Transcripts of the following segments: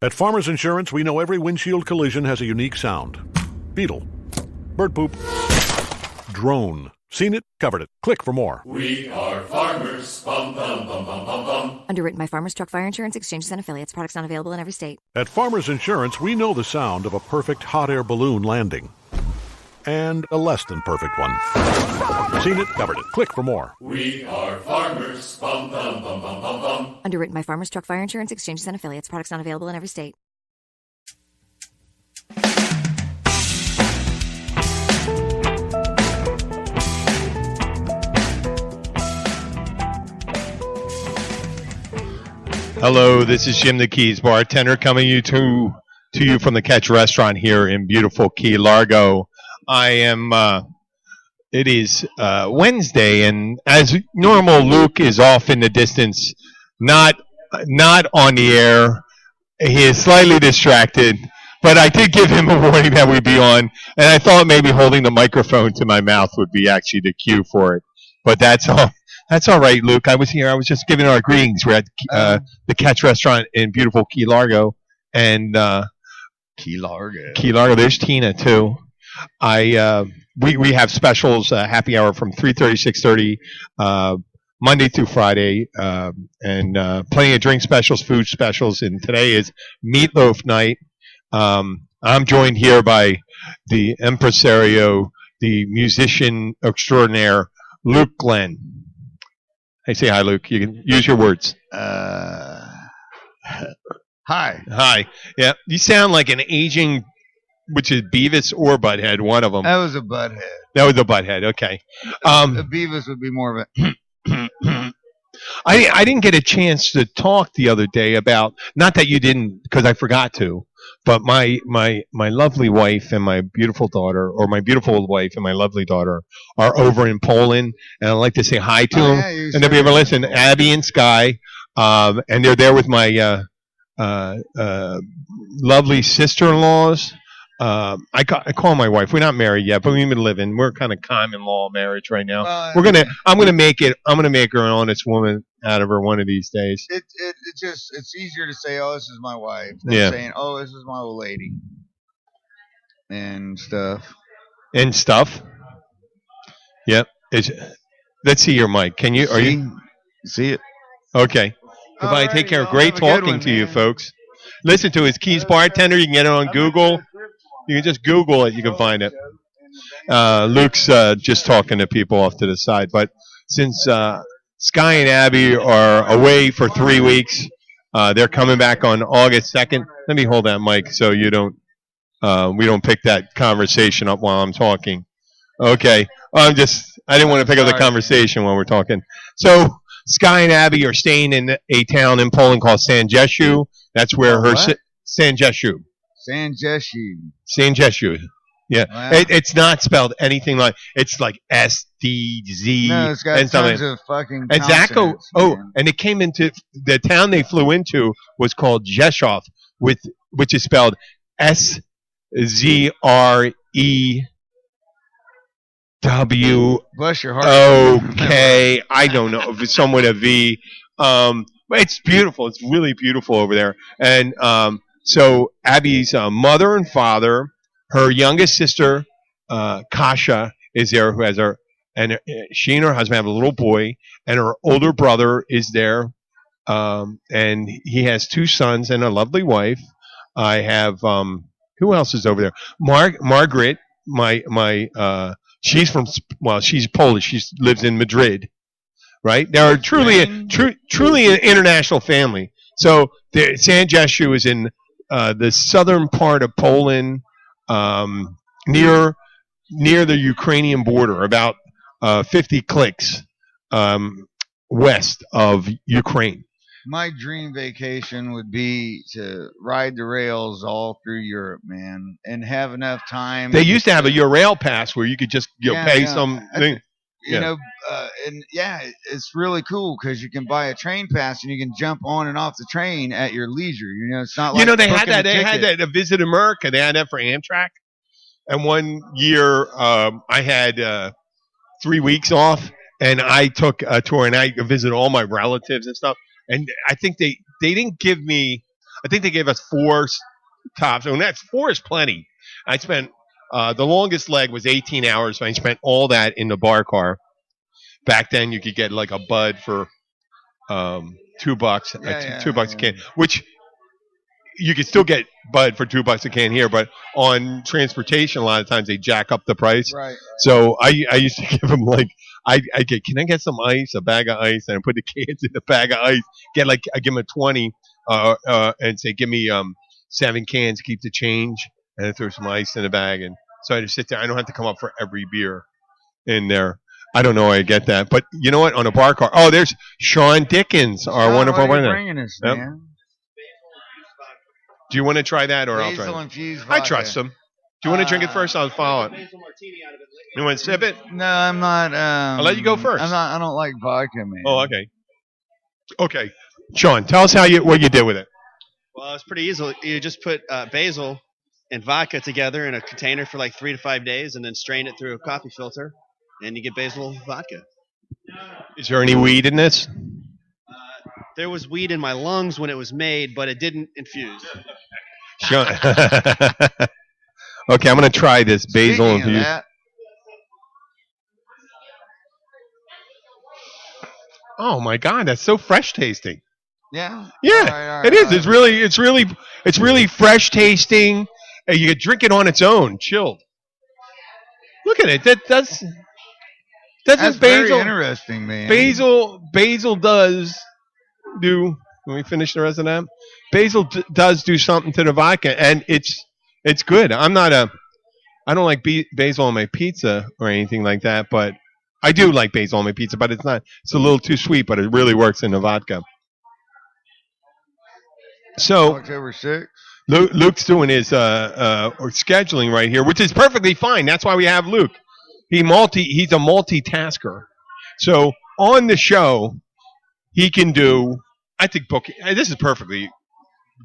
At Farmers Insurance, we know every windshield collision has a unique sound. Beetle. Bird poop. Drone. Seen it, covered it. Click for more. We are farmers. Bum, bum, bum, bum, bum, bum. Underwritten by Farmers Truck Fire Insurance Exchanges and Affiliates. Products not available in every state. At Farmers Insurance, we know the sound of a perfect hot air balloon landing. And a less than perfect one. Seen it, covered it. Click for more. We are farmers. Bum, bum, bum, bum, bum, bum. Underwritten by Farmers Truck Fire Insurance Exchanges and Affiliates. Products not available in every state. Hello, this is Jim the Keys bartender coming to you from the Catch Restaurant here in beautiful Key Largo. I am. It is Wednesday, and as normal, Luke is off in the distance, not on the air. He is slightly distracted, but I did give him a warning that we'd be on, and I thought maybe holding the microphone to my mouth would be actually the cue for it. But that's all. That's all right, Luke. I was here. I was just giving our greetings. We're at the Catch Restaurant in beautiful Key Largo, and Key Largo. There's Tina too. We have specials, happy hour from 3:30 6:30, Monday through Friday, and plenty of drink specials, food specials. And today is Meatloaf Night. I'm joined here by the impresario, the musician extraordinaire, Luke Glenn. Hey, say hi, Luke. You can use your words. Hi. Hi. Yeah, you sound like an aging, which is Beavis or Butthead, one of them. That was a butthead. That was a Butthead, okay. Beavis would be more of a... I didn't get a chance to talk the other day about, not that you didn't, because I forgot to, but my lovely wife and my beautiful daughter, or my beautiful wife and my lovely daughter, are over in Poland, and I'd like to say hi to them. Yeah, And if you ever listen, Abby and Sky, and they're there with my lovely sister-in-laws. I call my wife. We're not married yet, but we've been living. We're kind of common law marriage right now. I'm gonna make her an honest woman out of her one of these days. It's easier to say, oh, this is my wife, than saying, oh, this is my old lady, and stuff. Yep. Let's see your mic. Can you? Are you? See it? Okay. Goodbye. Alrighty, Take care. y'all. Great Have a good talking one, to you, man. folks. Listen to his Keys bartender. You can get it on Google. You can just Google it. You can find it. Luke's just talking to people off to the side. But since Sky and Abby are away for 3 weeks, they're coming back on August 2nd. Let me hold that mic so we don't pick that conversation up while I'm talking. Okay. I didn't want to pick up the conversation while we're talking. So Sky and Abby are staying in a town in Poland called Sanjeshu. That's where Sanjeshu. Sanjeshu. Yeah. Wow. It's not spelled anything like, it's like SDZ. No, it's got tons of fucking consonants, man. And it came into, the town they flew into was called Rzeszów, which is spelled SZREW. Bless your heart. Okay, I don't know if it's some with a V. But it's beautiful. It's really beautiful over there. And so Abby's mother and father, her youngest sister, Kasha, is there, who has her, and she and her husband have a little boy, and her older brother is there, and he has 2 sons and a lovely wife. I have who else is over there? Margaret, she's Polish. She lives in Madrid, right? They are truly an international family. So Sanjeshu is in the southern part of Poland, near the Ukrainian border, about 50 clicks west of Ukraine. My dream vacation would be to ride the rails all through Europe, man, and have enough time. They used to have a Eurail pass where you could just pay something. It's really cool because you can buy a train pass and you can jump on and off the train at your leisure. It's not like they had that. They had that at Visit America. They had that for Amtrak. And one year, I had 3 weeks off, and I took a tour and I visited all my relatives and stuff. And I think they didn't give me. I think they gave us 4 tops, and that's 4 is plenty. I spent the longest leg was 18 hours. I spent all that in the bar car. Back then, you could get like a bud for $2, $2 a can, which you could still get bud for $2 a can here, but on transportation, a lot of times they jack up the price. Right. So I used to give them like I get, can I get some ice, a bag of ice, and I put the cans in the bag of ice. I give them a 20, and say give me 7 cans, keep the change, and I throw some ice in the bag, and so I just sit there. I don't have to come up for every beer in there. I don't know why I get that, but you know what? On a bar car, there's Sean Dickens, our wonderful winner. Bringing us, Yep. man. Do you want to try that, or I'll try Basil it? infused I vodka. trust him. Do you want to drink it first? I'll follow it. You want to sip it? No, I'm not. I'll let you go first. I'm not. I don't like vodka, man. Oh, okay. Okay, Sean, tell us what you did with it. Well, it's pretty easy. You just put basil and vodka together in a container for like 3 to 5 days, and then strain it through a coffee filter, and you get basil vodka. Is there any weed in this? There was weed in my lungs when it was made, but it didn't infuse. Sean. Okay, I'm going to try this basil Speaking of infused. that, Oh my God, that's so fresh tasting. yeah. Yeah, All right, it is. all right. It's really fresh tasting. You could drink it on its own, chilled. Look at it. That's Basil. very interesting, man. Basil does do. Let me finish the rest of that. Basil does do something to the vodka, and it's good. I don't like basil on my pizza or anything like that, but I do like basil on my pizza. But it's a little too sweet, but it really works in the vodka. So October 6th. Luke's doing his scheduling right here, which is perfectly fine. That's why we have Luke. He's a multitasker. So on the show, he can do. I think booking. This is perfectly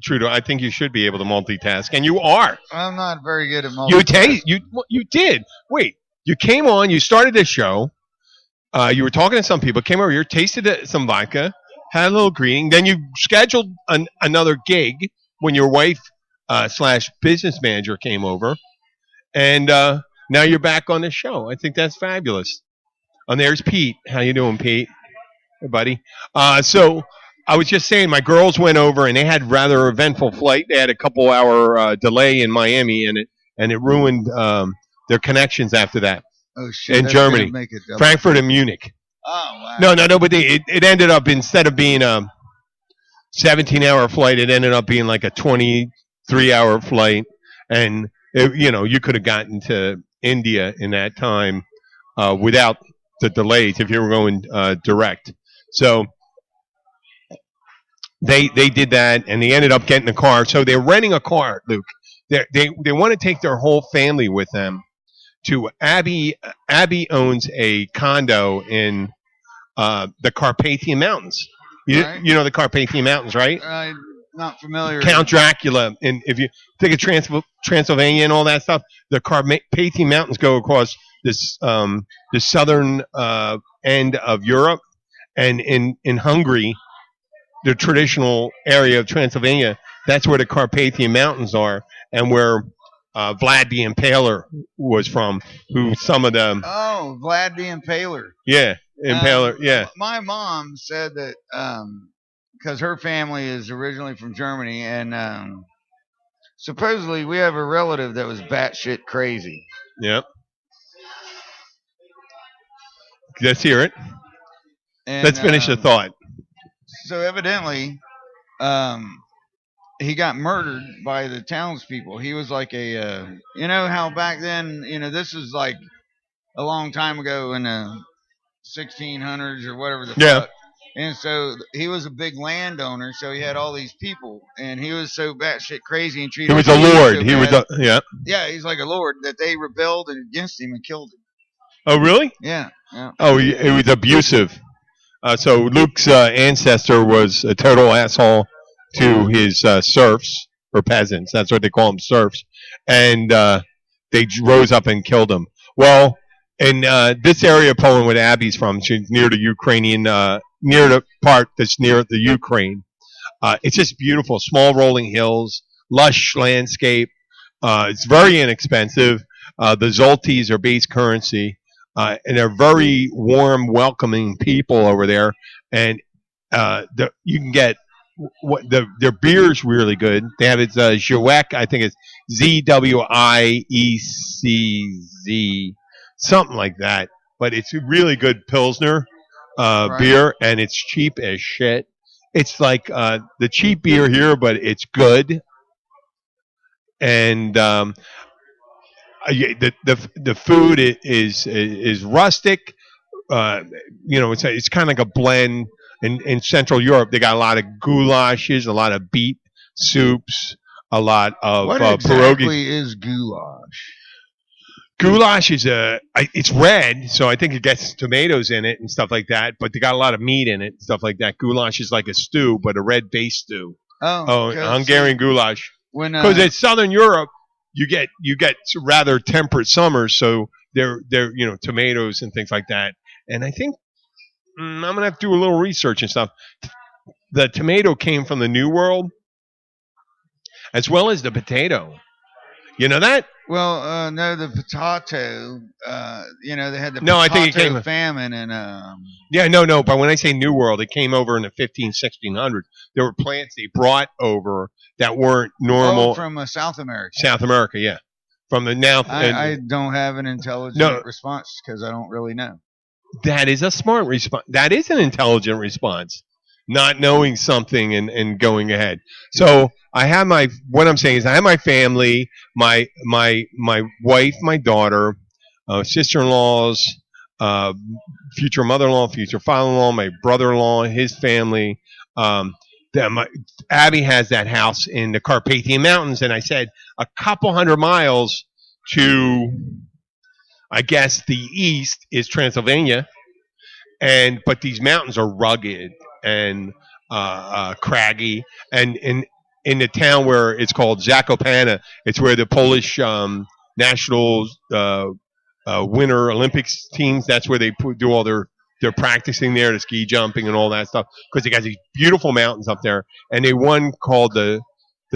true. I think you should be able to multitask, and you are. I'm not very good at multitasking. You did. Wait, you came on. You started this show. You were talking to some people. Came over here, tasted some vodka, had a little greeting. Then you scheduled another gig when your wife / business manager came over, and now you're back on the show. I think that's fabulous. And there's Pete. How you doing, Pete? Hey, buddy. So I was just saying, my girls went over and they had rather eventful flight. They had a couple hour delay in Miami, and it ruined their connections after that. Oh shit! In that's Germany, gonna make it double. Frankfurt and Munich. Oh wow. No, but it ended up, instead of being a 17-hour flight, it ended up being like a 23-hour flight, and you could have gotten to India in that time without the delays if you were going direct. So they did that, and they ended up getting a car. So they're renting a car, Luke. They want to take their whole family with them to Abby. Abby owns a condo in the Carpathian Mountains. You know the Carpathian Mountains, right? I'm not familiar. Count Dracula, and if you think of Transylvania and all that stuff, the Carpathian Mountains go across this the southern end of Europe, and in Hungary, the traditional area of Transylvania, that's where the Carpathian Mountains are, and where Vlad the Impaler was from, who some of them. Oh, Vlad the Impaler. Yeah, Impaler. Yeah. My mom said that because her family is originally from Germany, and supposedly we have a relative that was batshit crazy. Yep. Let's hear it. And, Let's finish the thought. So evidently, he got murdered by the townspeople. He was like you know how back then, this is like a long time ago in the 1600s or whatever the fuck. And so he was a big landowner, so he had all these people, and he was so batshit crazy and treated. He was a lord. Yeah, he's like a lord that they rebelled against him and killed him. Oh, really? Yeah. Oh, he was abusive. So Luke's ancestor was a total asshole to his serfs or peasants. That's what they call them, serfs. And they rose up and killed him. Well, in this area of Poland where Abby's from, she's near the Ukrainian, near the part that's near the Ukraine. It's just beautiful. Small rolling hills, lush landscape. It's very inexpensive. The Zoltis are base currency, and they're very warm, welcoming people over there. And you can get their beer is really good. They have it's Zwiec, I think it's Zwiecz, something like that. But it's a really good Pilsner beer, and it's cheap as shit. It's like the cheap beer here, but it's good. And the food is rustic. It's kind of like a blend. In Central Europe, they got a lot of goulashes, a lot of beet soups, a lot of what pierogies. exactly is goulash? Goulash is it's red, so I think it gets tomatoes in it and stuff like that. But they got a lot of meat in it and stuff like that. Goulash is like a stew, but a red base stew. Hungarian goulash. Because in Southern Europe, you get rather temperate summers, so they're tomatoes and things like that. And I think I'm gonna have to do a little research and stuff. The tomato came from the New World, as well as the potato. You know that? Well, no, the potato. They had the I think it came famine and. No. But when I say New World, it came over in the 1600s. There were plants they brought over that weren't normal from South America. South America, yeah. From the now. I don't have an intelligent response because I don't really know. That is a smart response. That is an intelligent response. Not knowing something and going ahead. So what I'm saying is I have my family, my wife, my daughter, sister-in-laws, future mother-in-law, future father-in-law, my brother-in-law, his family. Abby has that house in the Carpathian Mountains, and I said a couple hundred miles to, I guess, the east is Transylvania, but these mountains are rugged and craggy, and in the town where it's called Zakopane, it's where the Polish national Winter Olympics teams. That's where they do all their practicing there, the ski jumping and all that stuff, because they got these beautiful mountains up there, and they one called the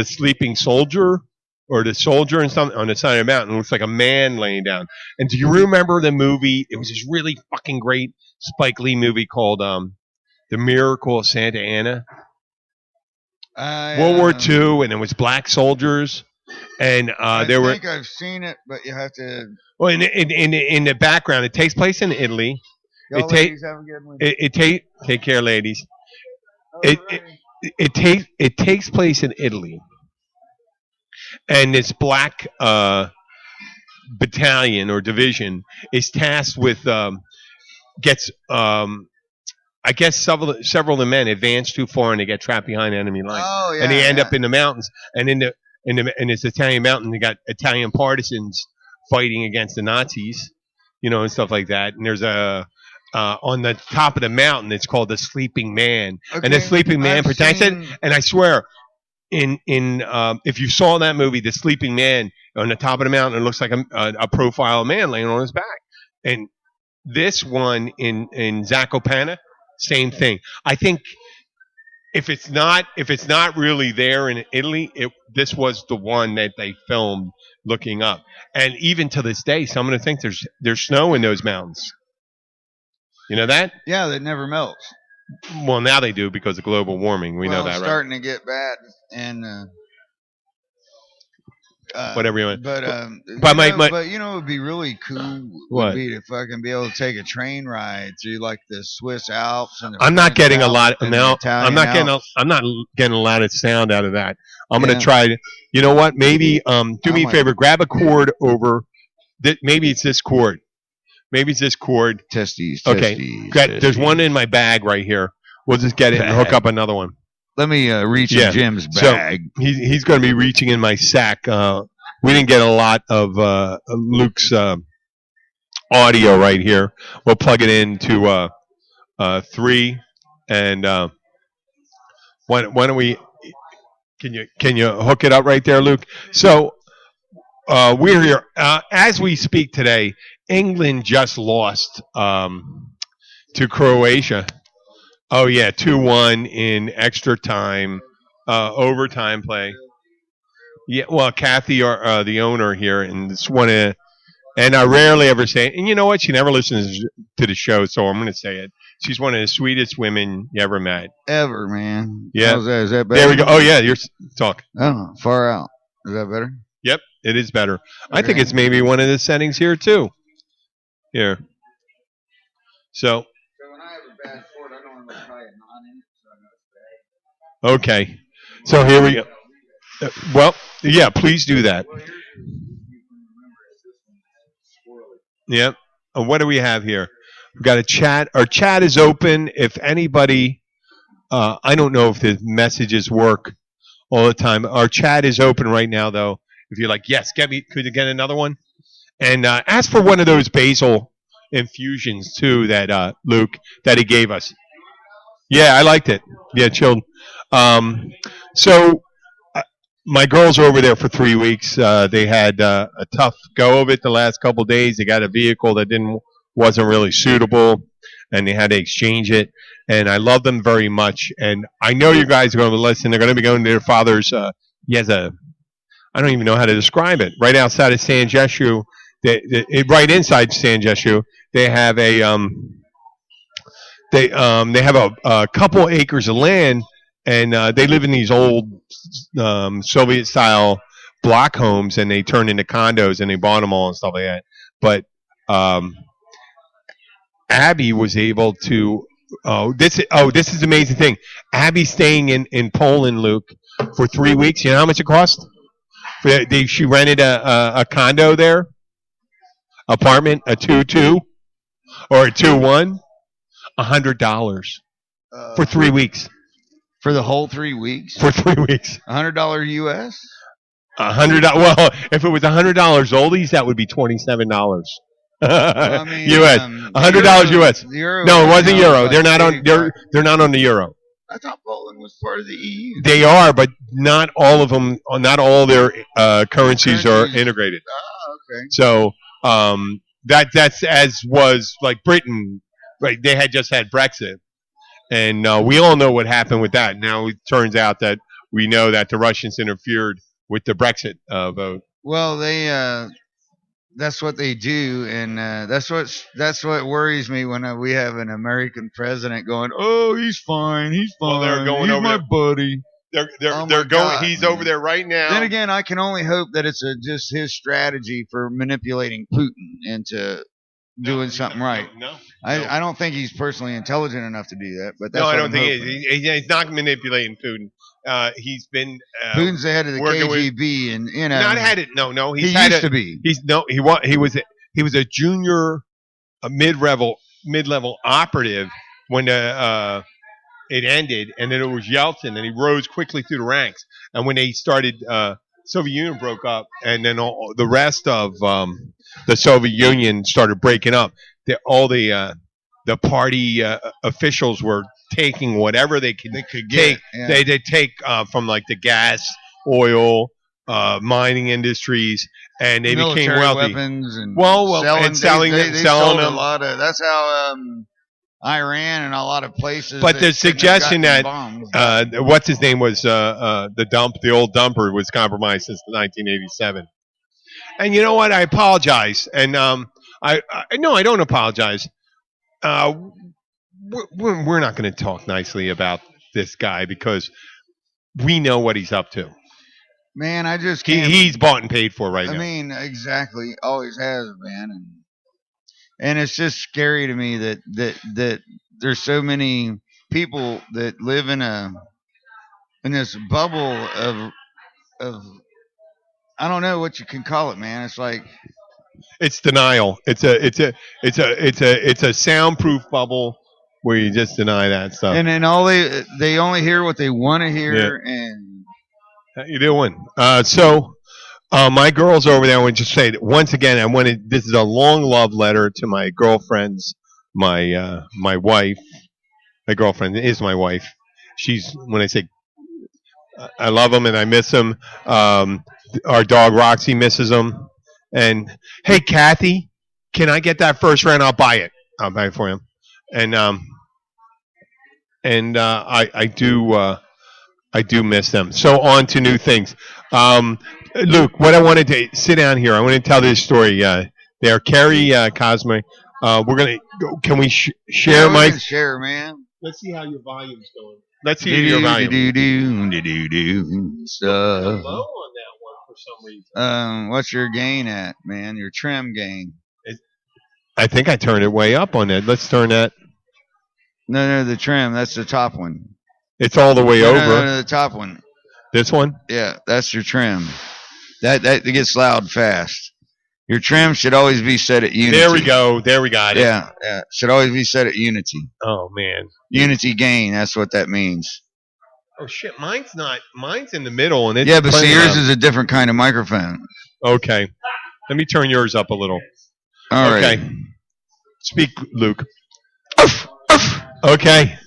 Sleeping Soldier. Or the soldier and something on the side of the mountain. It looks like a man laying down. And do you remember the movie? It was this really fucking great Spike Lee movie called The Miracle of Santa Anna. World War II, and it was black soldiers, and I think I've seen it, but you have to. Well, in the background, it takes place in Italy. Ladies, have a good one. Take care, ladies. It takes place in Italy. And this black battalion or division is tasked with I guess several of the men advance too far and they get trapped behind enemy lines. Oh, yeah, and they end up in the mountains. And in this Italian mountain, they got Italian partisans fighting against the Nazis, and stuff like that. And there's on the top of the mountain, it's called the Sleeping Man, and the Sleeping Man protects it. And I swear. If you saw that movie, The Sleeping Man, on the top of the mountain, it looks like a profile of a man laying on his back. And this one in Zakopane, same thing. I think if it's not really there in Italy, this was the one that they filmed looking up. And even to this day, some of them think there's snow in those mountains. You know that? Yeah, that never melts. Well, now they do because of global warming. We know that, it's right? starting to get bad, and whatever you want. But it would be really cool. What? Would be to fucking be able to take a train ride through like the Swiss Alps and. I'm not getting a lot now. I'm not getting a lot of sound out of that. I'm going to try. You know what? Maybe do me a favor. Grab a cord over. Maybe it's this cord. Maybe it's this cord. Testes. Okay. There's one in my bag right here. We'll just get it and hook up another one. Let me reach in Jim's bag. So he's going to be reaching in my sack. We didn't get a lot of Luke's audio right here. We'll plug it into 3, and why don't we? Can you hook it up right there, Luke? So we're here as we speak today. England just lost to Croatia. Oh, yeah, 2-1 in extra time. overtime play. Yeah, well, Kathy, the owner here, and it's one of, and I rarely ever say it. And you know what? She never listens to the show, so I'm going to say it. She's one of the sweetest women you ever met. Ever, man. Yeah. How's that? Is that better? There we go. Oh, yeah, you're talk. Oh, far out. Is that better? Yep, it is better. I think Okay. it's maybe one of the settings here, too. Here. So, So when I have a bad sport, I don't want to try it not in it, so I know it's bad. okay. So here we go. Well, yeah, please do that. Yep. What do we have here? We've got a chat. Our chat is open. If anybody, I don't know if the messages work all the time. Our chat is open right now, though. If you're like, yes, could you get another one? And ask for one of those basil infusions, too, that Luke, that he gave us. Yeah, I liked it. Yeah, chilled. So my girls are over there for 3 weeks. They had a tough go of it the last couple of days. They got a vehicle that wasn't really suitable, and they had to exchange it. And I love them very much. And I know you guys are going to listen. They're going to be going to their father's. He has I don't even know how to describe it. Right outside of San Jeshu, right inside San Jeshu, they have a they have a couple acres of land. And they live in these old Soviet-style block homes, and they turned into condos, and they bought them all and stuff like that. But Abby was able to. This is the amazing thing. Abby's staying in Poland, Luke, for 3 weeks. You know how much it cost? She rented a condo there, apartment, a 2-2 or a 2-1, $100 for 3 weeks. For the whole 3 weeks? For 3 weeks. $100 US? $100. Well, if it was $100 oldies, that would be $27. Well, I mean, US. $100 US. Euro, No, it wasn't euro. like They're not on. 85. They're not on the euro. I thought Poland was part of the EU. They are, but not all of them. Not all their currencies are Currencies. integrated. Oh, okay. So that's as was like Britain. Right, they had just had Brexit. And we all know what happened with that. Now it turns out that we know that the Russians interfered with the Brexit vote. Well, that's what they do, and that's what worries me when we have an American president going, "Oh, he's fine, he's fine, Well, they're going he's over my there. buddy." They're Oh they're my going. God, He's man. over there right now. Then again, I can only hope that it's just his strategy for manipulating Putin into doing something right. No. I don't think he's personally intelligent enough to do that, but that's No, I what don't I'm think hoping. he's not manipulating Putin. He's been Putin's the head of the working with- KGB, and not had it. No, he he's used to be. He was a junior, mid-level operative when it ended, and then it was Yeltsin, and he rose quickly through the ranks. And when they started, Soviet Union broke up, and then all the rest of the Soviet Union started breaking up. All the party officials were taking whatever they could get. take. Yeah. They take from like the gas, oil, mining industries, and they became Military wealthy. weapons and selling they selling sold them. a lot of. That's how Iran and a lot of places. But that the shouldn't have suggestion gotten that bombs. what's his name was the old dumper was compromised since 1987. And you know what? I apologize, and I don't apologize. We're not going to talk nicely about this guy because we know what he's up to. Man, I just can't. He's bought and paid for right I now. mean, exactly. Always has been, and it's just scary to me that there's so many people that live in this bubble of I don't know what you can call it, man. It's like It's denial. It's a soundproof bubble where you just deny that stuff. and then they only hear what they want to hear, and How you doing? So my girls over there. I want to just say that once again. This is a long love letter to my girlfriends. My wife. My girlfriend is my wife. She's when I say I love them and I miss them. Our dog Roxy misses them. And hey, Kathy, can I get that first round? I'll buy it. I'll buy it for him. And I do. I do miss them. So on to new things. Luke, what I wanted to sit down here. I want to tell this story. There, Carrie Cosme. We're gonna go. Can we share, we Mike? can share, man. Let's see how your volume's going. Let's see your volume. Stuff. Low on that one for some reason. What's your gain at, man? Your trim gain. I think I turned it way up on it. Let's turn that. No, the trim. That's the top one. It's all the way over. No, the top one. This one? Yeah, that's your trim. That gets loud fast. Your trim should always be set at unity. There we go. There we got it. Yeah. Should always be set at unity. Oh man. Unity gain. That's what that means. Oh shit. Mine's not. Mine's in the middle, and it's Yeah, but see, yours up. is a different kind of microphone. Okay. Let me turn yours up a little. All right. Okay. Speak, Luke. Okay.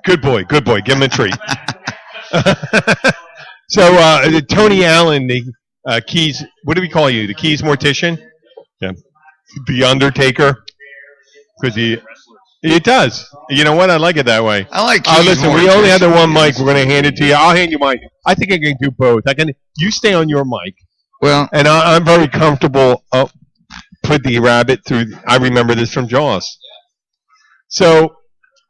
Good boy. Good boy. Give him a treat. So, Tony Allen, the Keys, what do we call you? The Keys mortician? Yeah. The Undertaker? Because it does. You know what? I like it that way. I like Keys listen, we only have the one mic. We're going to hand it to you. I'll hand you mine. I think I can do both. You stay on your mic. Well, and I'm very comfortable. Put the rabbit through. I remember this from Jaws. So,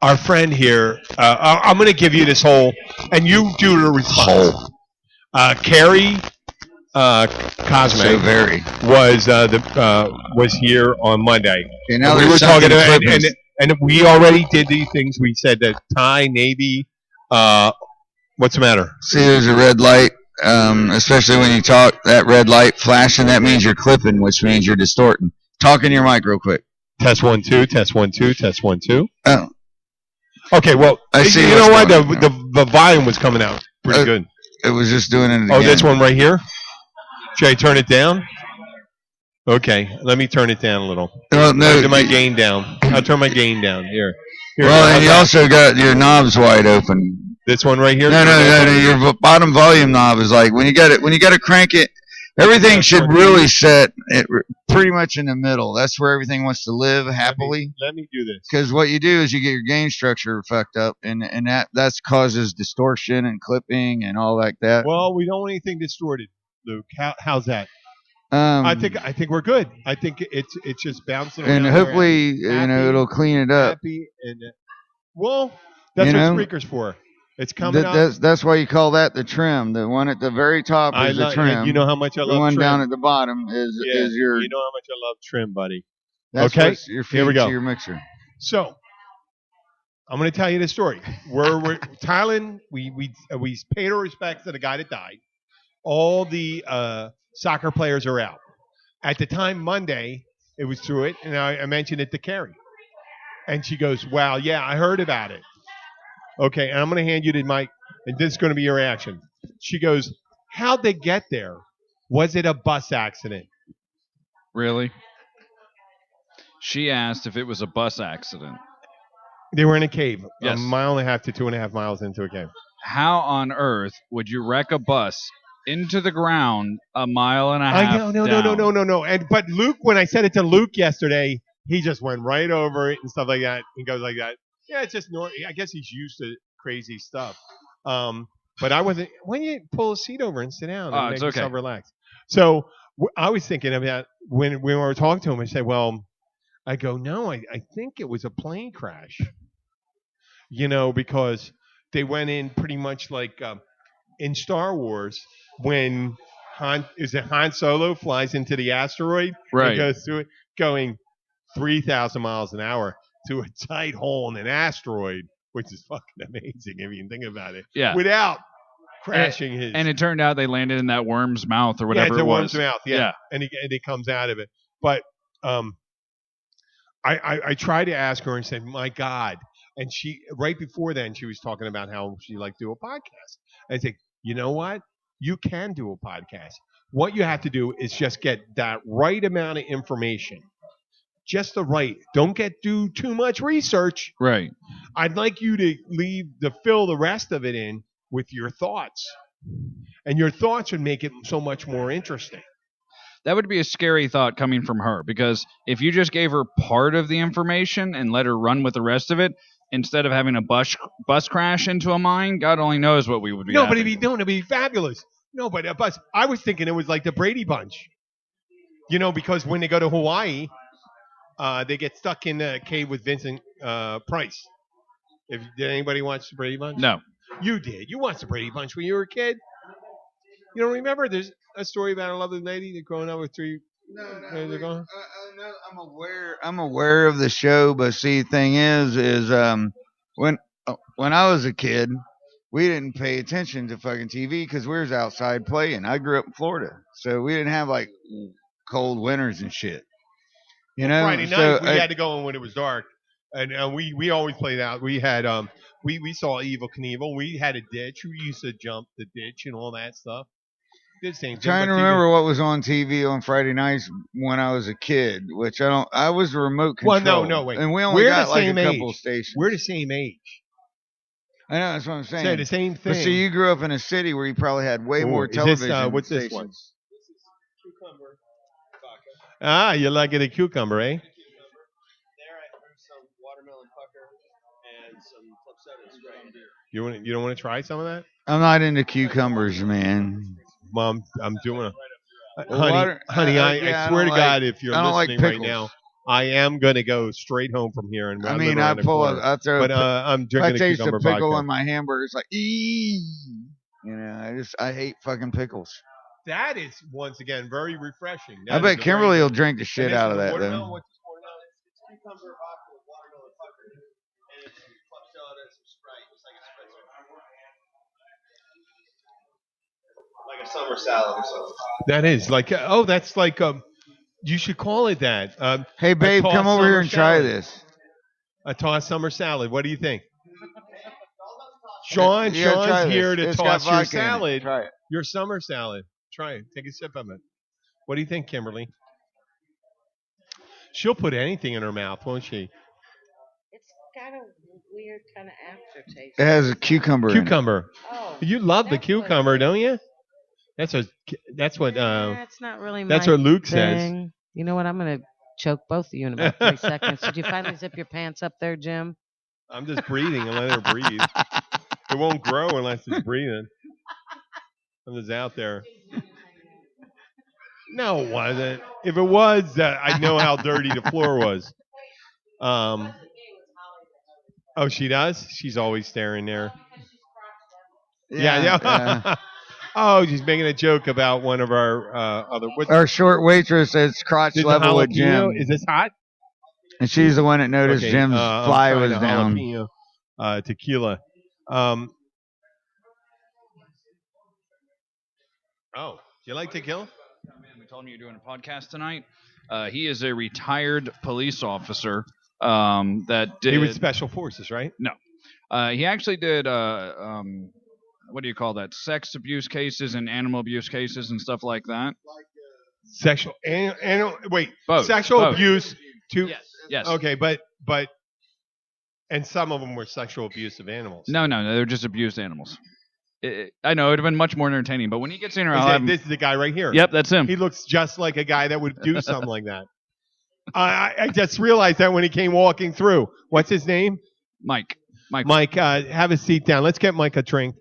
our friend here, I'm going to give you this whole, and you do the response. Carrie Cosme was here on Monday. Okay, now we were talking about, and we already did these things. We said that Thai Navy. What's the matter? See, there's a red light. Especially when you talk, that red light flashing, that means you're clipping, which means you're distorting. Talk in your mic real quick. Test 1 2. Test 1 2. Test 1 2. Oh. Okay, well, I see. You know what? The volume was coming out pretty good. It was just doing it again. Oh, this one right here? Should I turn it down? Okay, let me turn it down a little. Well, no, I'll turn my gain down. I'll turn my gain down. Here. Well, and you also got your knobs wide open. This one right here? No. Your bottom volume knob is like when you got to crank it. Everything should really set it pretty much in the middle. That's where everything wants to live happily. Let me do this. Because what you do is you get your gain structure fucked up, and that causes distortion and clipping and all like that. Well, we don't want anything distorted, Luke. How's that? I think we're good. I think it's just bouncing around. And hopefully, it'll clean it up. Happy and well, that's what Spreaker's for. It's coming up. That's why you call that the trim. The one at the very top is the trim. You know how much I love the one trim. down at the bottom is your. You know how much I love trim, buddy. That's okay, your here we go. To your mixer. So, I'm going to tell you the story. We're Thailand. We paid our respects to the guy that died. All the soccer players are out. At the time, Monday, it was through it, and I mentioned it to Carrie. And she goes, wow, yeah, I heard about it. Okay, and I'm going to hand you the mic, and this is going to be your reaction. She goes, how'd they get there? Was it a bus accident? Really? She asked if it was a bus accident. They were in a cave, yes. 1.5 miles to 2.5 miles into a cave. How on earth would you wreck a bus into the ground 1.5 miles down? No. But Luke, when I said it to Luke yesterday, he just went right over it and stuff like that. He goes like that. Yeah, it's just normal. I guess he's used to crazy stuff. But I wasn't. Why don't you pull a seat over and sit down and make yourself relax? So I was thinking about when we were talking to him. I said, "Well, I go no. I think it was a plane crash. Because they went in pretty much like in Star Wars when Han Solo flies into the asteroid right. and goes through it, going 3,000 miles an hour." To a tight hole in an asteroid, which is fucking amazing if you can think about it. Yeah. Without crashing And it turned out they landed in that worm's mouth or whatever it was. Worm's mouth, yeah. And he comes out of it. But I tried to ask her and said, my God. And she, right before then, she was talking about how she liked to do a podcast. I said, you know what? You can do a podcast. What you have to do is just get that right amount of information. Just the right. Don't do too much research. Right. I'd like you to fill the rest of it in with your thoughts. And your thoughts would make it so much more interesting. That would be a scary thought coming from her, because if you just gave her part of the information and let her run with the rest of it, instead of having a bus crash into a mine, God only knows what we would be. No, but having. it'd be fabulous. No, but a bus. I was thinking it was like the Brady Bunch. Because when they go to Hawaii, they get stuck in the cave with Vincent Price. Did anybody watch the Brady Bunch? No. You did. You watched the Brady Bunch when you were a kid. You don't remember? There's a story about a lovely lady that growing up with three. No, No, I'm aware of the show, but see, thing is when I was a kid, we didn't pay attention to fucking TV because we was outside playing. I grew up in Florida, so we didn't have like cold winters and shit. Friday night we had to go in when it was dark, and we always played out. We had we saw Evel Knievel. We had a ditch. We used to jump the ditch and all that stuff. Did the same thing. Trying to remember what was on TV on Friday nights when I was a kid, which I was the remote control. Well, no, wait. And we only We're got the like same a age. couple stations. We're the same age. I know, that's what I'm saying. Say the same thing. But see, you grew up in a city where you probably had way more television what's stations. this one? Cucumber. Ah, you like it a cucumber, eh? There I threw some watermelon pucker and some club soda spray. You don't want to try some of that? I'm not into cucumbers, man. Mom, I'm doing a Well, honey. I swear to God, if you're I don't like listening right pickles. now, I am gonna go straight home from here and I live mean, around the corner. I throw. But I'm if I drinking a taste a cucumber pickle vodka. in my hamburger, it's like, eee. I hate fucking pickles. That is once again very refreshing. I bet Kimberly will drink the shit out of that though. It's cucumber vodka with watermelon pucker, and it's club soda and some Sprite. It's like a spritzer. Like a summer salad or something. That is like that's like you should call it that. Hey babe, tossed come over here summer and try salad. this. A tossed summer salad. What do you think? Sean's try here this. to It's toss got your vodka in it. salad. Try it. Your summer salad. Try it. Take a sip of it. What do you think, Kimberly? She'll put anything in her mouth, won't she? It's got a weird kind of aftertaste. It has a cucumber. In it. Cucumber. Oh, You love the that's what it cucumber, is. don't you? That's what That's not really that's my what Luke says. thing. You know what? I'm gonna choke both of you in about 3 seconds. Did you finally zip your pants up there, Jim? I'm just breathing and letting her breathe. It won't grow unless it's breathing. I'm just out there. No, it wasn't. If it was, I'd know how dirty the floor was. Oh, she does? She's always staring there. Yeah. Oh, she's making a joke about one of our other. Our short waitress is crotch Is it level with jalapeno? Jim, Is this hot? and she's the one that noticed Okay, Jim's I'm fly trying was a down. jalapeno, tequila. Oh, do you like tequila? We told him you're doing a podcast tonight. He is a retired police officer that did. He was special forces, right? He actually did. What do you call that? Sex abuse cases and animal abuse cases and stuff like that. Sexual wait, Both. sexual Both. abuse to Yes. Okay, but and some of them were sexual abuse of animals. No, they're just abused animals. I know it'd have been much more entertaining, but when he gets in here, I'll Is that- have him. this is the guy right here. Yep, that's him. He looks just like a guy that would do something like that. I just realized that when he came walking through. What's his name? Mike. Mike, have a seat down. Let's get Mike a drink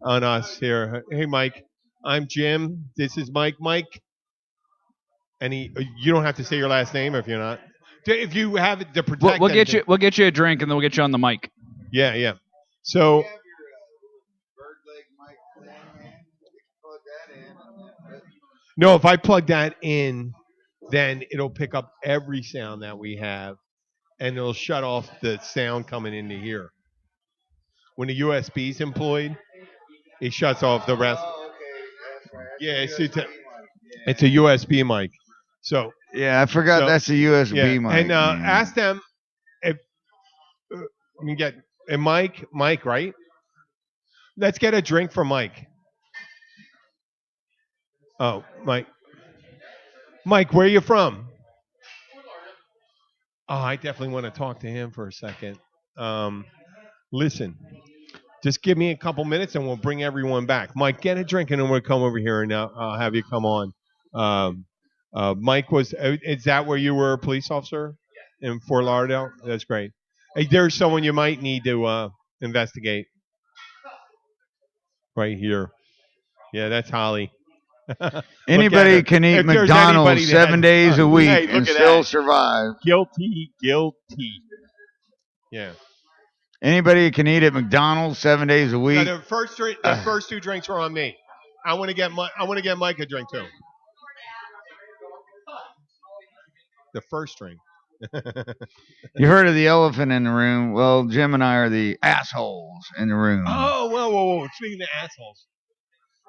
on us here. Hey, Mike. I'm Jim. This is Mike. Mike. And you don't have to say your last name if you're not. If you have it to protect. We'll get anything. you. We'll get you a drink, and then we'll get you on the mic. Yeah. So. No, if I plug that in, then it'll pick up every sound that we have, and it'll shut off the sound coming into here. When the USB's employed, it shuts off the rest. Yeah, it's a USB mic. So Yeah, I forgot that's a USB yeah, mic. and man. ask them if you get a Mike, right? Let's get a drink for Mike. Oh, Mike. Mike, where are you from? Oh, I definitely want to talk to him for a second. Listen, just give me a couple minutes and we'll bring everyone back. Mike, get a drink and then we'll come over here and I'll have you come on. Mike is that where you were a police officer in Fort Lauderdale? That's great. Hey, there's someone you might need to investigate. Right here. Yeah, that's Holly. Anybody can eat McDonald's 7 days a week Hey, look and at still that. survive. Guilty. Yeah. Anybody can eat at McDonald's 7 days a So week. the first two drinks are on me. I want to get Mike a drink too. The first drink. You heard of the elephant in the room? Well, Jim and I are the assholes in the room. Oh, whoa. Speaking of assholes,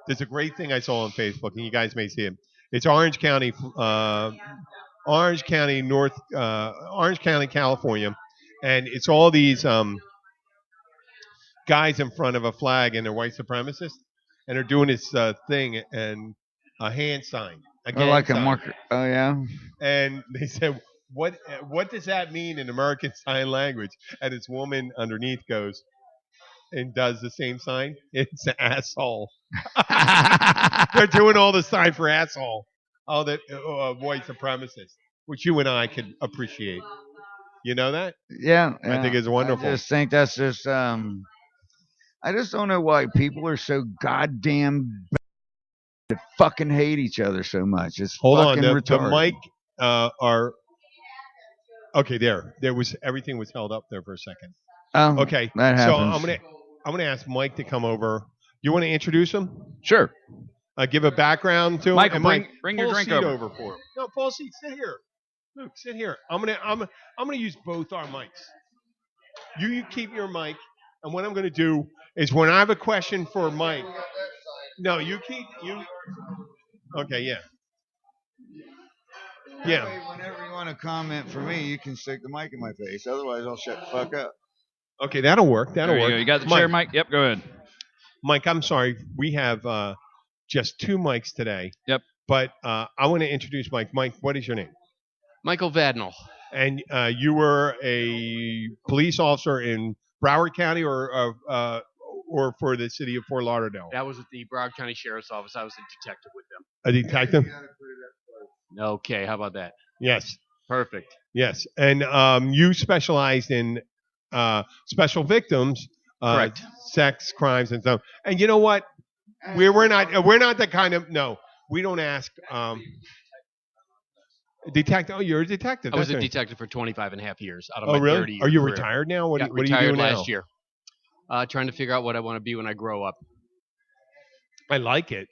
there's a great thing I saw on Facebook, and you guys may see it. It's Orange County, Orange County, California, and it's all these guys in front of a flag, and they're white supremacists, and they're doing this thing and a hand sign. A marker. Oh yeah. And they said, "What does that mean in American Sign Language?" And this woman underneath goes and does the same sign. It's asshole. They're doing all the sign for asshole. All the white supremacists, which you and I could appreciate. You know that? Yeah. I think it's wonderful. I just think that's just. I just don't know why people are so goddamn to fucking hate each other so much. It's Hold on. fucking The retarded. mic are okay. There was everything was held up there for a second. Oh, Okay, that so happens. I'm gonna ask Mike to come over. You want to introduce him? Sure. Give a background to him. Michael, And bring Mike, your pull a drink seat over. for him. No, pull a seat. Sit here. Luke, sit here. I'm gonna use both our mics. You keep your mic, and what I'm gonna do is when I have a question for Mike. No, you keep you. Okay, yeah. Yeah. That way, whenever you want to comment for me, you can stick the mic in my face. Otherwise, I'll shut the fuck up. Okay, that'll work. That'll There you work. go. You got the chair, Mike? Yep, go ahead. Mike, I'm sorry. We have just two mics today. Yep. But I want to introduce Mike. Mike, what is your name? Michael Vadnal. And you were a police officer in Broward County or for the city of Fort Lauderdale? That was at the Broward County Sheriff's Office. I was a detective with them. A detective? Okay, how about that? Yes. Perfect. Yes. And you specialized in special victims, Correct. sex crimes and stuff. And you know what? We're not the kind of we don't ask detective. Oh, you're a detective. I was That's a right. detective for 25 and a half years out of Oh, my really? 30-year Are you career. retired now? What are you retired doing now? last year. Trying to figure out what I want to be when I grow up. I like it.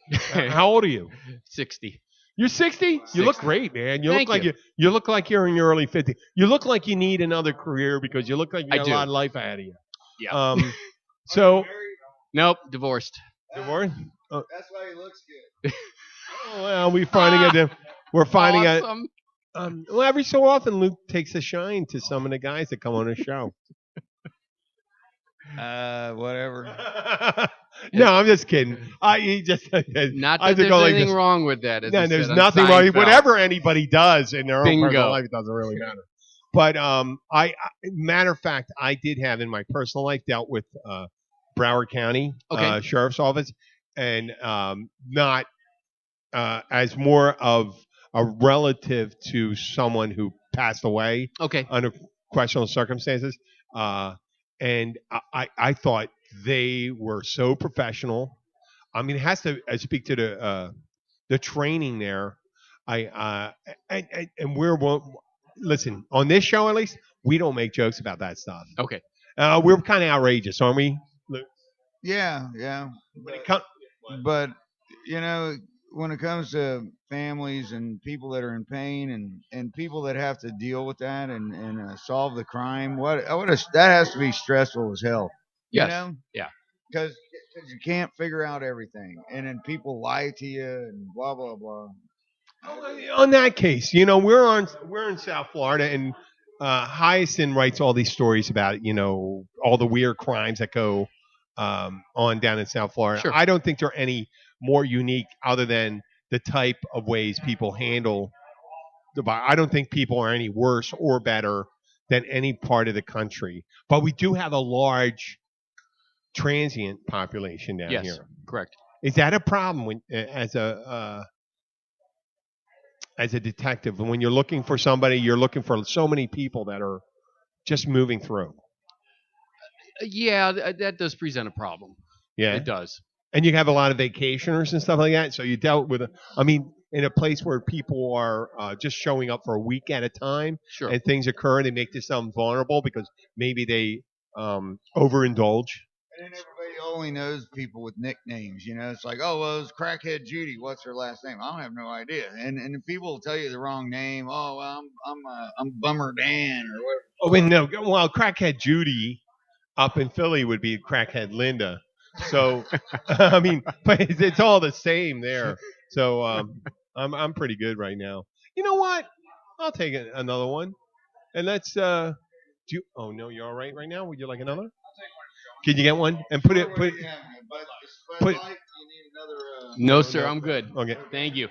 How old are you? 60. You're 60? You look great, man. You Thank look like you. you look like you're in your early 50s. You look like you need another career because you look like you I got a do. lot of life ahead of you. Yeah. So Nope, divorced. divorce? Oh, That's why he looks good. well, we're finding Awesome. well, every so often Luke takes a shine to some of the guys that come on his show. Whatever. No, I'm just kidding. He just Not I that there's go like anything this. wrong with that. As No, I there's said on nothing wrong. Seinfeld. Whatever anybody does in their own Bingo. personal life, it doesn't really matter. But matter of fact, I did have in my personal life dealt with Broward County Okay. Sheriff's Office, and not as more of a relative to someone who passed away Okay. under questionable circumstances. And I thought they were so professional. I mean, it has to speak to the training there. And listen, on this show at least, we don't make jokes about that stuff. Okay. We're kind of outrageous, aren't we? Yeah. But when it comes to families and people that are in pain and people that have to deal with that and solve the crime, that has to be stressful as hell. Yes. You know? Yeah. Because you can't figure out everything, and then people lie to you and blah blah blah. On that case, we're in South Florida, and Hyacinth writes all these stories about all the weird crimes that go on down in South Florida. Sure. I don't think they're any more unique other than the type of ways people handle the virus. I don't think people are any worse or better than any part of the country, but we do have a large transient population down Yes. here. Correct. Is that a problem when, as a detective, when you're looking for somebody, you're looking for so many people that are just moving through? Yeah, that does present a problem. Yeah. It does. And you have a lot of vacationers and stuff like that. So you dealt with, I mean, in a place where people are just showing up for a week at a time, Sure. and things occur, and they make themselves vulnerable because maybe they overindulge. And then everybody only knows people with nicknames. You know, it's like, oh, well, it's Crackhead Judy. What's her last name? I don't have no idea. And if people will tell you the wrong name. Oh, well, I'm Bummer Dan or whatever. Oh, wait, no. Well, Crackhead Judy up in Philly would be Crackhead Linda. So, I mean, but it's all the same there. So, I'm pretty good right now. You know what? I'll take another one. And let's oh no, you're all right now? Would you like another? Can you get one and put it? No, sir, I'm good. Okay. Thank you.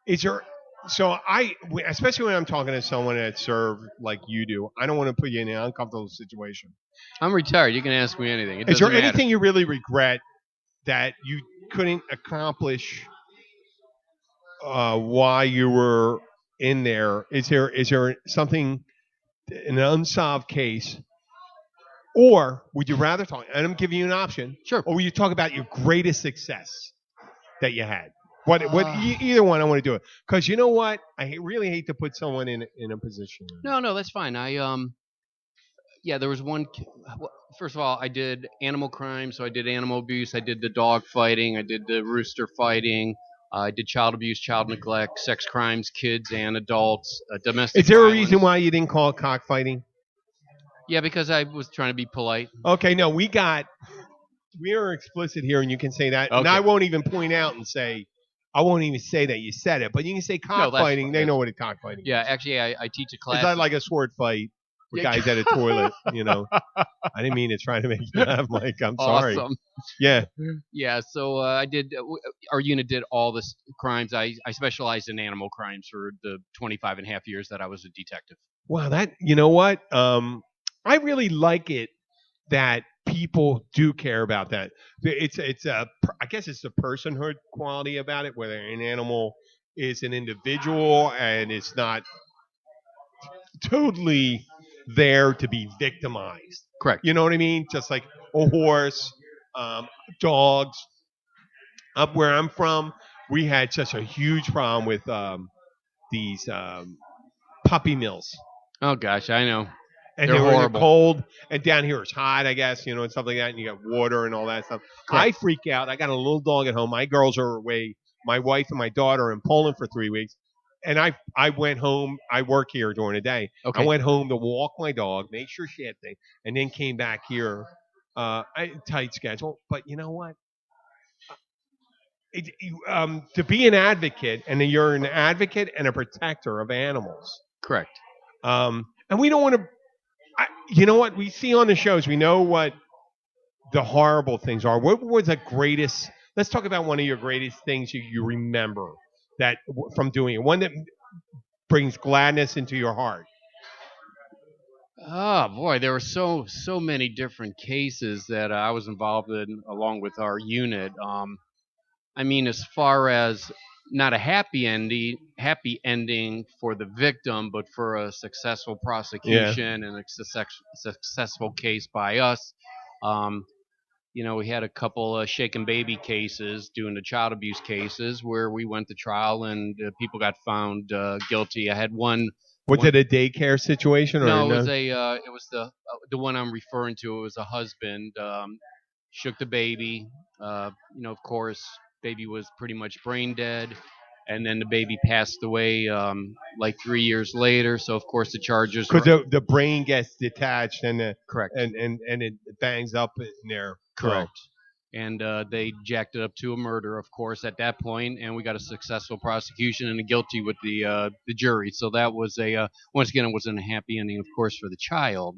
Is there? So especially when I'm talking to someone that served like you do, I don't want to put you in an uncomfortable situation. I'm retired. You can ask me anything. It Is there doesn't matter. anything you really regret that you couldn't accomplish while you were in there? Is there something, an unsolved case, or would you rather talk? And I'm giving you an option. Sure. Or will you talk about your greatest success that you had? Either one, I want to do it because you know what? I really hate to put someone in a position. No, that's fine. There was one. First of all, I did animal crime, so I did animal abuse. I did the dog fighting. I did the rooster fighting. I did child abuse, child neglect, sex crimes, kids and adults, domestic. Is there violence. a reason why you didn't call it cockfighting? Yeah, because I was trying to be polite. Okay, no, we are explicit here, and you can say that, and Okay. I won't even point out and say. I won't even say that you said it, but you can say cockfighting. They know what a cockfighting is. Yeah, actually, I teach a class. It's not like a sword fight with guys at a toilet, you know. I didn't mean to try to make you laugh, Mike. I'm sorry. Awesome. Yeah. Yeah, so I did. Our unit did all this crimes. I specialized in animal crimes for the 25 and a half years that I was a detective. Wow, you know what? I really like it that people do care about that. I guess it's the personhood quality about it, whether an animal is an individual and it's not totally there to be victimized. Correct. You know what I mean? Just like a horse, dogs. Up where I'm from, we had such a huge problem with these puppy mills. Oh gosh, I know. And They're they were horrible. cold, and down here it's hot, I guess, you know, and stuff like that, and you got water and all that stuff. Correct. I freak out. I got a little dog at home. My girls are away. My wife and my daughter are in Poland for 3 weeks. And I went home. I work here during the day. Okay. I went home to walk my dog, make sure she had things, and then came back here. Tight schedule. But you know what? To be an advocate, and you're an advocate and a protector of animals. Correct. And we don't want to. You know what we see on the shows? We know what the horrible things are. What was the greatest? Let's talk about one of your greatest things you remember that from doing it. One that brings gladness into your heart. Oh boy, there were so many different cases that I was involved in along with our unit. I mean, as far as not a happy ending for the victim, but for a successful prosecution and a successful case by us. You know, we had a couple of shaken baby cases doing the child abuse cases where we went to trial and people got found guilty. I had one. Was it a daycare situation? Or No, it was the one I'm referring to. It was a husband shook the baby. You know, of course, baby was pretty much brain dead, and then the baby passed away like 3 years later. So of course the charges because the brain gets detached and correct and it bangs up in there. Correct. And they jacked it up to a murder, of course, at that point, and we got a successful prosecution and a guilty with the jury. So that was once again, it wasn't a happy ending, of course, for the child.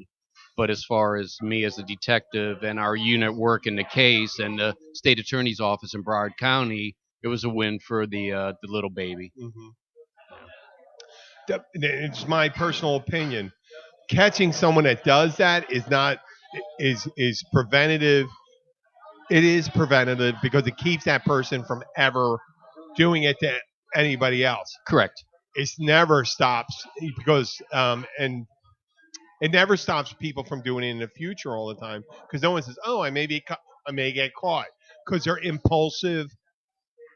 But as far as me as a detective and our unit work in the case and the state attorney's office in Broward County, it was a win for the little baby. Mm-hmm. It's my personal opinion. Catching someone that does that is preventative. It is preventative because it keeps that person from ever doing it to anybody else. Correct. It never stops because and It never stops people from doing it in the future all the time because no one says, "Oh, I may get caught," because they're impulsive,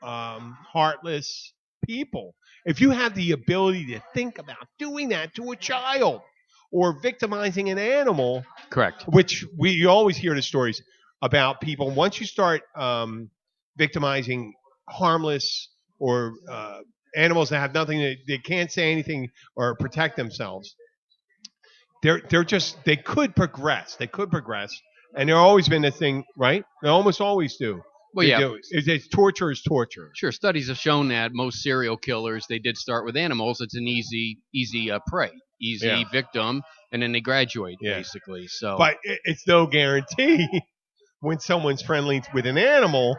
heartless people. If you have the ability to think about doing that to a child or victimizing an animal, Correct. which you always hear the stories about people. Once you start victimizing harmless or animals that have nothing, they can't say anything or protect themselves. They could progress. They could progress, and there always been a thing, right? They almost always do. Well, yeah. It's torture is torture. Sure, studies have shown that most serial killers, they did start with animals. It's an easy prey, easy victim, and then they graduate basically. So, but it's no guarantee when someone's friendly with an animal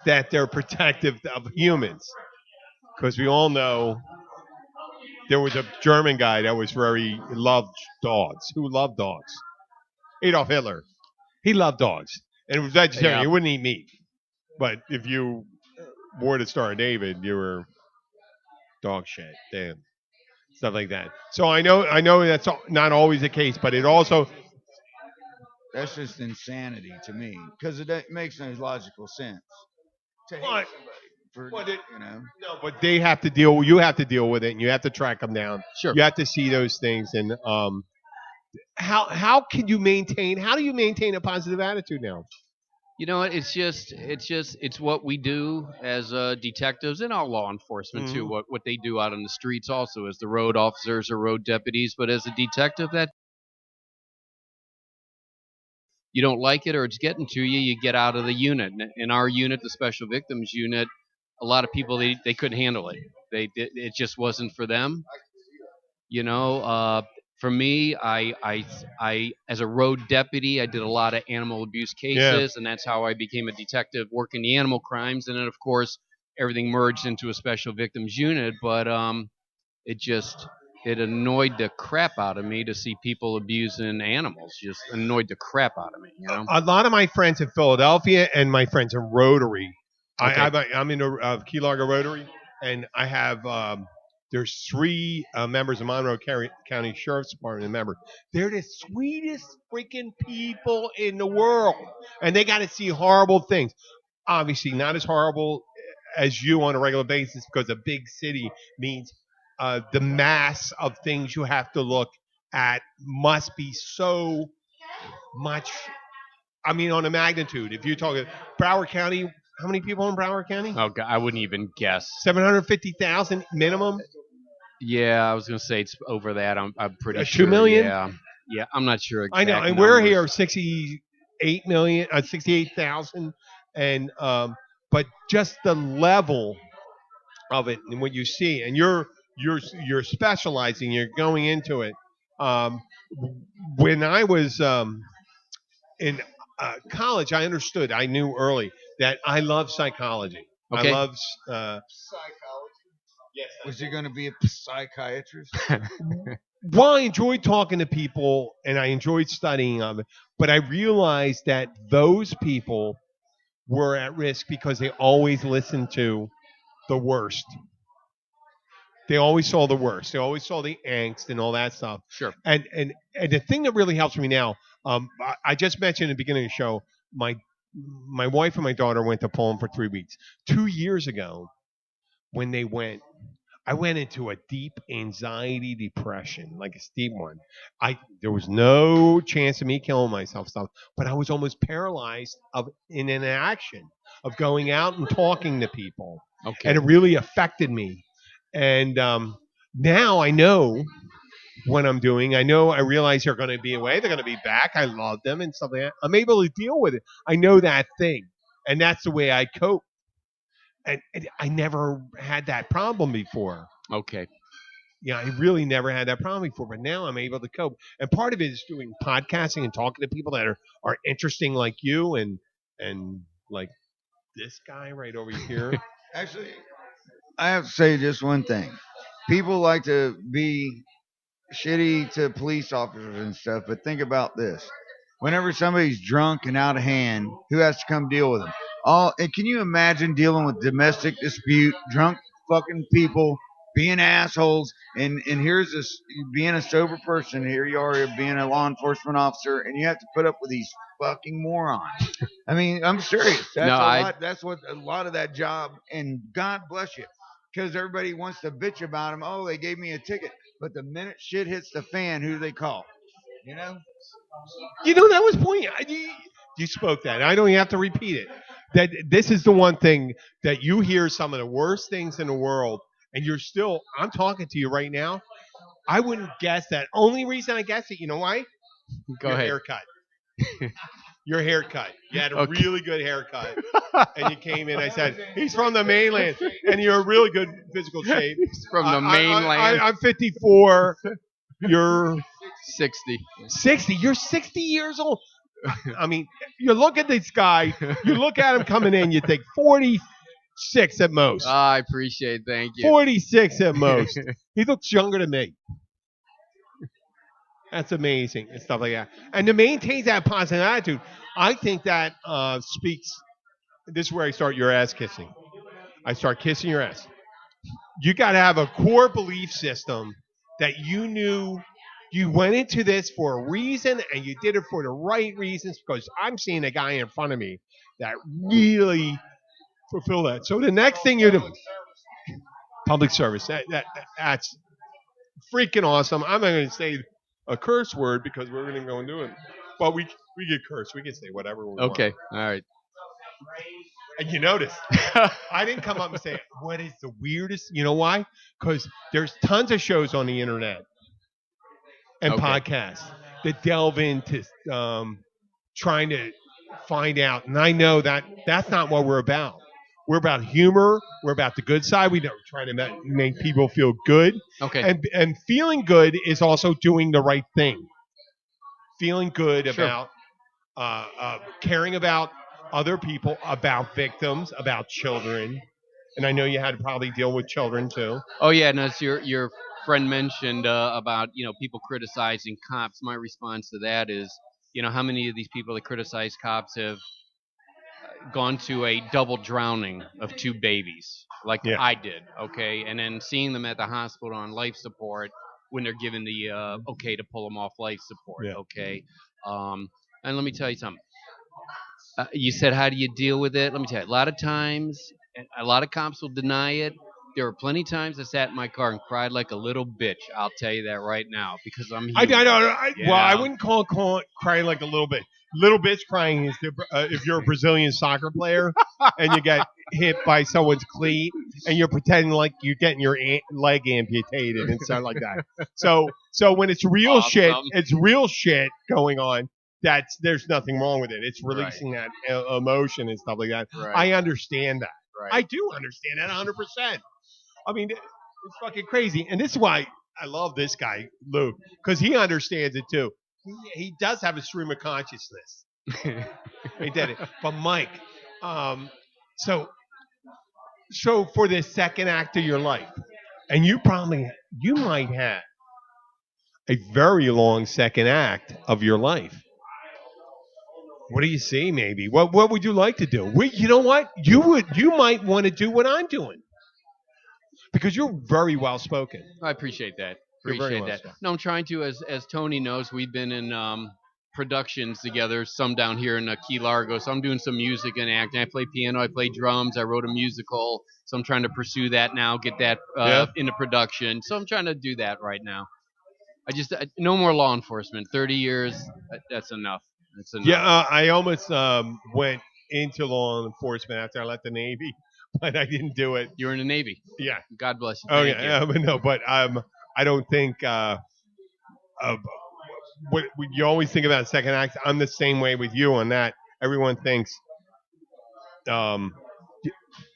that they're protective of humans, because we all know there was a German guy that was loved dogs. Who loved dogs? Adolf Hitler. He loved dogs. And it was vegetarian. Yeah. He wouldn't eat meat. But if you wore the Star of David, you were dog shit. Damn. Stuff like that. So I know that's not always the case, but it also... That's just insanity to me, because it makes no logical sense. To hate But- somebody for, No, but you have to deal with it, and you have to track them down. Sure. You have to see those things. And how do you maintain a positive attitude now? you know, it's what we do as detectives and all law enforcement too. What they do out on the streets also as the road officers or road deputies. But as a detective, that you don't like it or it's getting to you, you get out of the unit. In our unit, the Special Victims Unit, a lot of people they couldn't handle it. It just wasn't for them. You know, for me, I as a road deputy, I did a lot of animal abuse cases, and that's how I became a detective working the animal crimes. And then, of course, everything merged into a Special Victims Unit. But it annoyed the crap out of me to see people abusing animals. Just annoyed the crap out of me. You know, A lot of my friends in Philadelphia and my friends in Rotary. Okay. I'm in Key Largo Rotary, and I have there's 3 members of Monroe County Sheriff's Department members. They're the sweetest freaking people in the world, and they got to see horrible things. Obviously, not as horrible as you on a regular basis, because a big city means the mass of things you have to look at must be so much. I mean, on a magnitude. If you're talking Broward County, how many people in Broward County? oh God, I wouldn't even guess. 750,000 minimum. Yeah, I was gonna say it's over that. I'm pretty 2 sure. million? Yeah, I'm not sure. I know, exact and we're numbers. here 68,000, and but just the level of it and what you see, and you're specializing, you're going into it. When I was in college, I knew early that I love psychology. Okay. I love Was he going to be a psychiatrist? Well, I enjoyed talking to people and I enjoyed studying of it, but I realized that those people were at risk because they always listened to the worst. They always saw the worst. They always saw the angst and all that stuff. Sure. And the thing that really helps me now, I just mentioned at the beginning of the show, my wife and my daughter went to Poland for 3 weeks. 2 years ago, when they went, I went into a deep anxiety depression, like a steep one. There was no chance of me killing myself, but I was almost paralyzed in inaction of going out and talking to people. Okay. And it really affected me. And now I know what I'm doing. I realize they're going to be away. They're going to be back. I love them and stuff like that. I'm able to deal with it. I know that thing. And that's the way I cope. And I never had that problem before. Okay. Yeah, I really never had that problem before, but now I'm able to cope. And part of it is doing podcasting and talking to people that are interesting like you and like this guy right over here. Actually, I have to say just one thing. People like to be shitty to police officers and stuff, but think about this. Whenever somebody's drunk and out of hand, who has to come deal with them? And can you imagine dealing with domestic dispute, drunk fucking people being assholes. And here's this being a sober person. Here you are being a law enforcement officer, and you have to put up with these fucking morons. I mean, I'm serious. That's what a lot of that job. And God bless you, because everybody wants to bitch about them. Oh, they gave me a ticket, but the minute shit hits the fan, who do they call? You know. That was poignant. You spoke that. I don't even have to repeat it. That this is the one thing that you hear some of the worst things in the world, and I'm talking to you right now. I wouldn't guess that. Only reason I guess it, you know why? Go Your ahead. haircut. Your haircut. You had a really good haircut. And you came in, I said, he's from the mainland, and you're in really good physical shape. He's from the mainland. I'm 54. You're 60. 60. You're 60 years old. I mean, you look at this guy, you look at him coming in, you think 46 at most. I appreciate it. Thank you. 46 at most. He looks younger than me. That's amazing and stuff like that. And to maintain that positive attitude, I think that speaks. This is where I start your ass kissing. I start kissing your ass. You got to have a core belief system that you knew you went into this for a reason, and you did it for the right reasons, because I'm seeing a guy in front of me that really fulfill that. So the next thing you do, public service, that's freaking awesome. I'm not going to say a curse word because we're going to go and do it, but we get cursed. We can say whatever we want. Okay, all right. And you notice, I didn't come up and say, what is the weirdest? You know why? Because there's tons of shows on the internet and podcasts that delve into trying to find out. And I know that that's not what we're about. We're about humor. We're about the good side. We're trying to make people feel good. Okay. And feeling good is also doing the right thing. Feeling good about caring about other people, about victims, about children. And I know you had to probably deal with children too. Oh yeah, and as your friend mentioned about people criticizing cops, my response to that is, how many of these people that criticize cops have gone to a double drowning of 2 babies, like I did, okay, and then seeing them at the hospital on life support when they're given the okay to pull them off life support, okay, and let me tell you something. You said, how do you deal with it? Let me tell you, a lot of times, a lot of cops will deny it. There were plenty of times I sat in my car and cried like a little bitch. I'll tell you that right now, because I'm human. I wouldn't call crying like a little bit. Little bitch crying is if you're a Brazilian soccer player and you get hit by someone's cleat and you're pretending like you're getting your leg amputated and stuff like that. So when it's real shit, it's real shit going on. There's nothing wrong with it. It's releasing that emotion and stuff like that. Right. I understand that. Right. I do understand that 100%. I mean, it's fucking crazy. And this is why I love this guy, Luke, because he understands it too. He does have a stream of consciousness. He did it. But Mike, so for the second act of your life, and you might have a very long second act of your life. What do you see? Maybe what would you like to do? You know what? You might want to do what I'm doing because you're very well spoken. I appreciate that. Well-spoken. No, I'm trying to, as Tony knows, we've been in productions together, some down here in Key Largo. So I'm doing some music and acting. I play piano, I play drums, I wrote a musical. So I'm trying to pursue that now, get that into production. So I'm trying to do that right now. No more law enforcement. 30 years, that's enough. Yeah, I almost went into law enforcement after I left the Navy, but I didn't do it. You were in the Navy. Yeah. God bless you. Oh yeah, but I don't think what you always think about second act. I'm the same way with you on that. Everyone thinks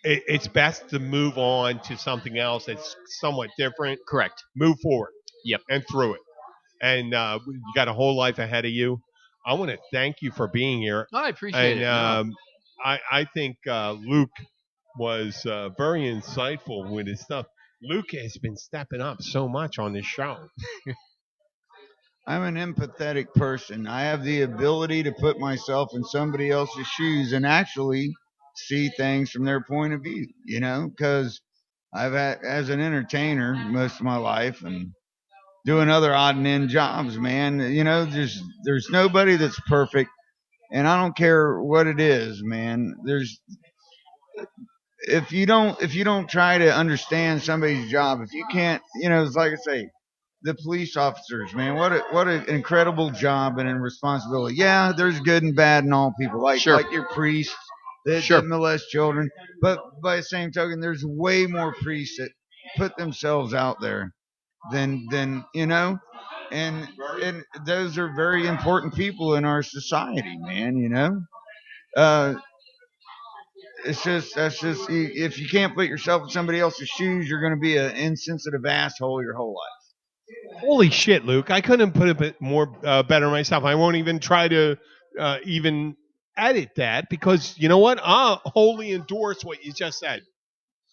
it's best to move on to something else that's somewhat different. Correct. Move forward. Yep. And through it. And you got a whole life ahead of you. I want to thank you for being here. I appreciate it. I think Luke was very insightful with his stuff. Luke has been stepping up so much on this show. I'm an empathetic person. I have the ability to put myself in somebody else's shoes and actually see things from their point of view, because I've had as an entertainer most of my life and doing other odd and end jobs, man. You know, there's nobody that's perfect, and I don't care what it is, man. If you don't try to understand somebody's job, if you can't, you know, it's like I say, the police officers, man, what an incredible job and a responsibility. Yeah, there's good and bad in all people, like your priests that molest children, but by the same token, there's way more priests that put themselves out there than you know, and those are very important people in our society, man. You know, that's just if you can't put yourself in somebody else's shoes, you're going to be an insensitive asshole your whole life. Holy shit, Luke! I couldn't put it a bit more better myself. I won't even try to even edit that because you know what? I'll wholly endorse what you just said,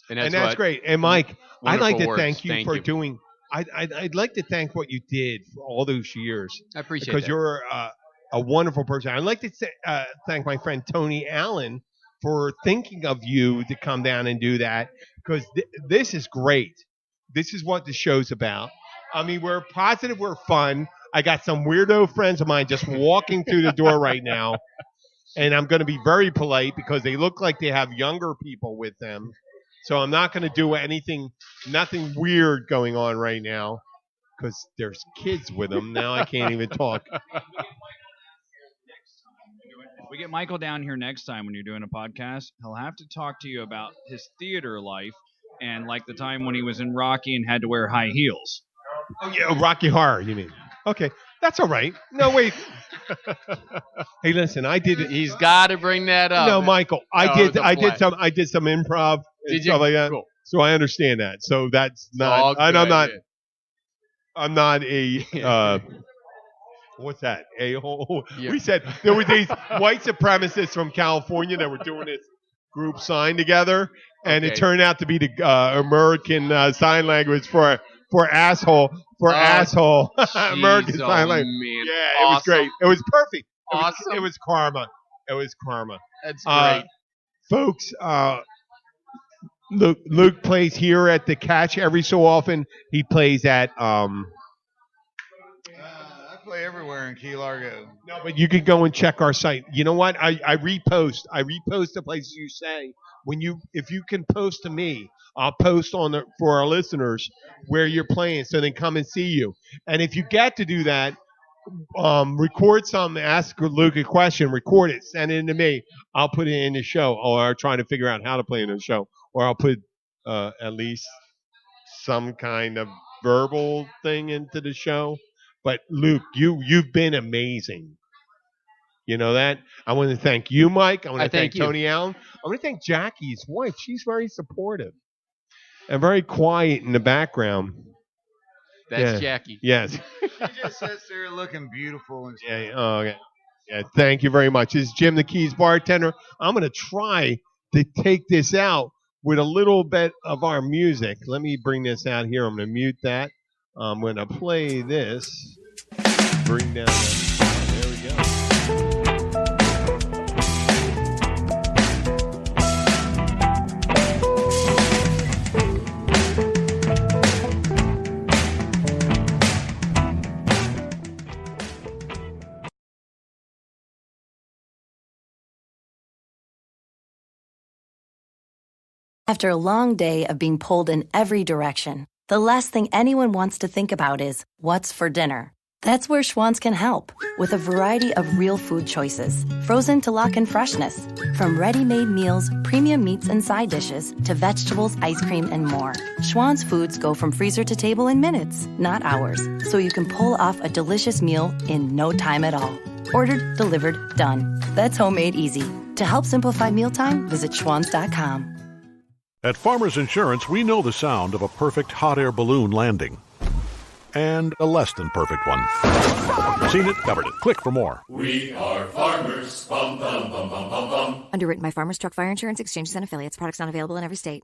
and that's great. And Mike, I'd like to thank you for doing. I'd like to thank what you did for all those years. I appreciate because that. you're a wonderful person. I'd like to thank my friend Tony Allen for thinking of you to come down and do that because this is great. This is what the show's about. I mean, we're positive, we're fun. I got some weirdo friends of mine just walking through the door right now, and I'm going to be very polite because they look like they have younger people with them. So I'm not going to do nothing weird going on right now because there's kids with them. Now I can't even talk. If we get Michael down here next time when you're doing a podcast, he'll have to talk to you about his theater life and like the time when he was in Rocky and had to wear high heels. Oh, yeah, Rocky Horror, you mean? Okay, that's all right. No, wait. Hey, listen, I did it. He's got to bring that up. No, Michael, I did some improv and stuff like that. Cool. So I understand that. So that's not. I'm not a. What's that? A-hole. Yeah. We said there were these white supremacists from California that were doing this group sign together, and it turned out to be the American Sign Language for asshole. Asshole. American Sign Language. Man. Yeah, it was great. It was perfect. Awesome. It was karma. That's great. Folks, Luke plays here at the Catch every so often. He plays at I play everywhere in Key Largo. No, but you can go and check our site. You know what? I repost the places you say. If you can post to me, I'll post for our listeners where you're playing, so they come and see you. And if you get to do that, record some, ask Luke a question, record it, send it in to me. I'll put it in the show, or trying to figure out how to play in the show, or I'll put at least some kind of verbal thing into the show. But Luke, you've been amazing. You know that? I want to thank you, Mike. I want to thank Tony Allen. I want to thank Jackie's wife. She's very supportive and very quiet in the background. That's Jackie. Yes. She just sits there looking beautiful. And stuff. Yeah. Oh, okay. Yeah. Thank you very much. This is Jim the Keys bartender. I'm going to try to take this out with a little bit of our music. Let me bring this out here. I'm going to mute that. I'm going to play this. Bring down that. There we go. After a long day of being pulled in every direction, the last thing anyone wants to think about is what's for dinner. That's where Schwann's can help, with a variety of real food choices, frozen to lock in freshness. From ready-made meals, premium meats and side dishes, to vegetables, ice cream, and more. Schwann's foods go from freezer to table in minutes, not hours, so you can pull off a delicious meal in no time at all. Ordered, delivered, done. That's homemade easy. To help simplify mealtime, visit schwanns.com. At Farmers Insurance, we know the sound of a perfect hot air balloon landing. And a less than perfect one. Seen it, covered it. Click for more. We are farmers. Bum, bum, bum, bum, bum, bum. Underwritten by Farmers Truck Fire Insurance Exchanges and Affiliates. Products not available in every state.